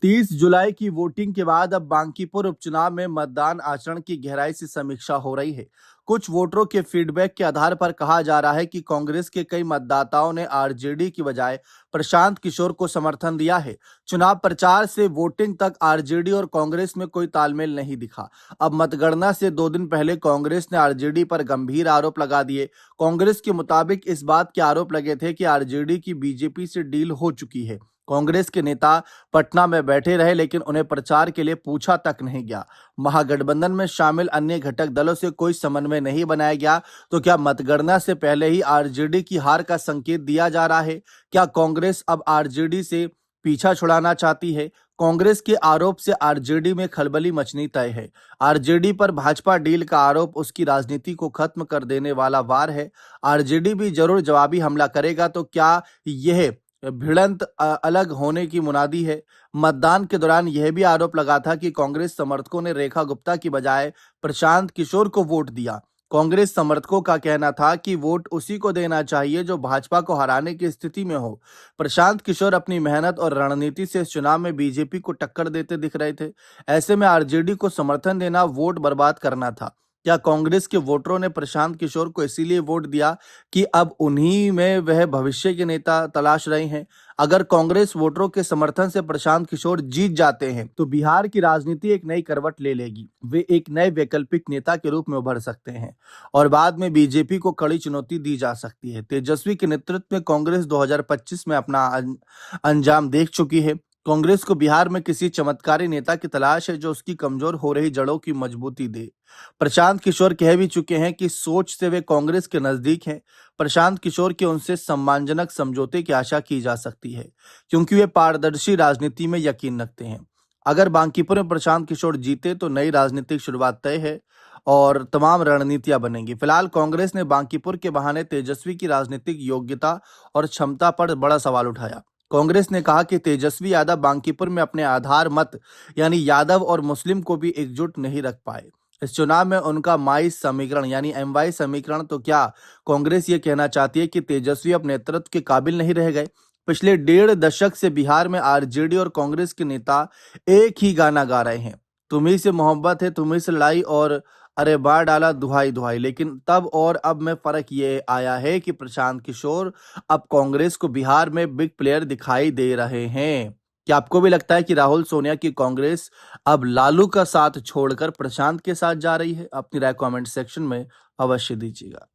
30 जुलाई की वोटिंग के बाद अब बांकीपुर उपचुनाव में मतदान आचरण की गहराई से समीक्षा हो रही है। कुछ वोटरों के फीडबैक के आधार पर कहा जा रहा है कि कांग्रेस के कई मतदाताओं ने आरजेडी की बजाय प्रशांत किशोर को समर्थन दिया है। चुनाव प्रचार से वोटिंग तक आरजेडी और कांग्रेस में कोई तालमेल नहीं दिखा। अब मतगणना से 2 दिन पहले कांग्रेस ने आरजेडी पर गंभीर आरोप लगा दिए। कांग्रेस के मुताबिक इस बात के आरोप लगे थे कि आरजेडी की बीजेपी से डील हो चुकी है। कांग्रेस के नेता पटना में बैठे रहे, लेकिन उन्हें प्रचार के लिए पूछा तक नहीं गया। महागठबंधन में शामिल अन्य घटक दलों से कोई समन्वय नहीं बनाया गया। तो क्या मतगणना से पहले ही आरजेडी की हार का संकेत दिया जा रहा है? क्या कांग्रेस अब आरजेडी से पीछा छुड़ाना चाहती है? कांग्रेस के आरोप से आरजेडी में खलबली मचनी तय है। आरजेडी पर भाजपा डील का आरोप उसकी राजनीति को खत्म कर देने वाला वार है। आरजेडी भी जरूर जवाबी हमला करेगा। तो क्या यह भिड़ंत अलग होने की मुनादी है? मतदान के दौरान यह भी आरोप लगा था कि कांग्रेस समर्थकों ने रेखा गुप्ता की बजाय प्रशांत किशोर को वोट दिया। कांग्रेस समर्थकों का कहना था कि वोट उसी को देना चाहिए जो भाजपा को हराने की स्थिति में हो। प्रशांत किशोर अपनी मेहनत और रणनीति से इस चुनाव में बीजेपी को टक्कर देते दिख रहे थे। ऐसे में आरजेडी को समर्थन देना वोट बर्बाद करना था। क्या कांग्रेस के वोटरों ने प्रशांत किशोर को इसीलिए वोट दिया कि अब उन्हीं में वह भविष्य के नेता तलाश रहे हैं? अगर कांग्रेस वोटरों के समर्थन से प्रशांत किशोर जीत जाते हैं तो बिहार की राजनीति एक नई करवट ले लेगी। वे एक नए वैकल्पिक नेता के रूप में उभर सकते हैं और बाद में बीजेपी को कड़ी चुनौती दी जा सकती है। तेजस्वी के नेतृत्व में कांग्रेस 2025 में अपना अंजाम देख चुकी है। कांग्रेस को बिहार में किसी चमत्कारी नेता की तलाश है जो उसकी कमजोर हो रही जड़ों की मजबूती दे। प्रशांत किशोर कह भी चुके हैं कि सोच से वे कांग्रेस के नजदीक हैं। प्रशांत किशोर के उनसे सम्मानजनक समझौते की आशा की जा सकती है, क्योंकि वे पारदर्शी राजनीति में यकीन रखते हैं। अगर बांकीपुर में प्रशांत किशोर जीते तो नई राजनीतिक शुरुआत तय है और तमाम रणनीतियां बनेंगी। फिलहाल कांग्रेस ने बांकीपुर के बहाने तेजस्वी की राजनीतिक योग्यता और क्षमता पर बड़ा सवाल उठाया। कांग्रेस ने कहा कि तेजस्वी यादव बांकीपुर में अपने आधार मत यानी यादव और मुस्लिम को भी एकजुट नहीं रख पाए। इस चुनाव में उनका माई समीकरण यानी एमवाई समीकरण। तो क्या कांग्रेस ये कहना चाहती है कि तेजस्वी अब नेतृत्व के काबिल नहीं रह गए? पिछले 1.5 दशक से बिहार में आरजेडी और कांग्रेस के नेता एक ही गाना गा रहे हैं, तुम्ही से मोहब्बत है, तुम्ही से लड़ाई और अरे बार डाला दुहाई दुहाई। लेकिन तब और अब में फर्क ये आया है कि प्रशांत किशोर अब कांग्रेस को बिहार में बिग प्लेयर दिखाई दे रहे हैं। क्या आपको भी लगता है कि राहुल सोनिया की कांग्रेस अब लालू का साथ छोड़कर प्रशांत के साथ जा रही है? अपनी राय कमेंट सेक्शन में अवश्य दीजिएगा।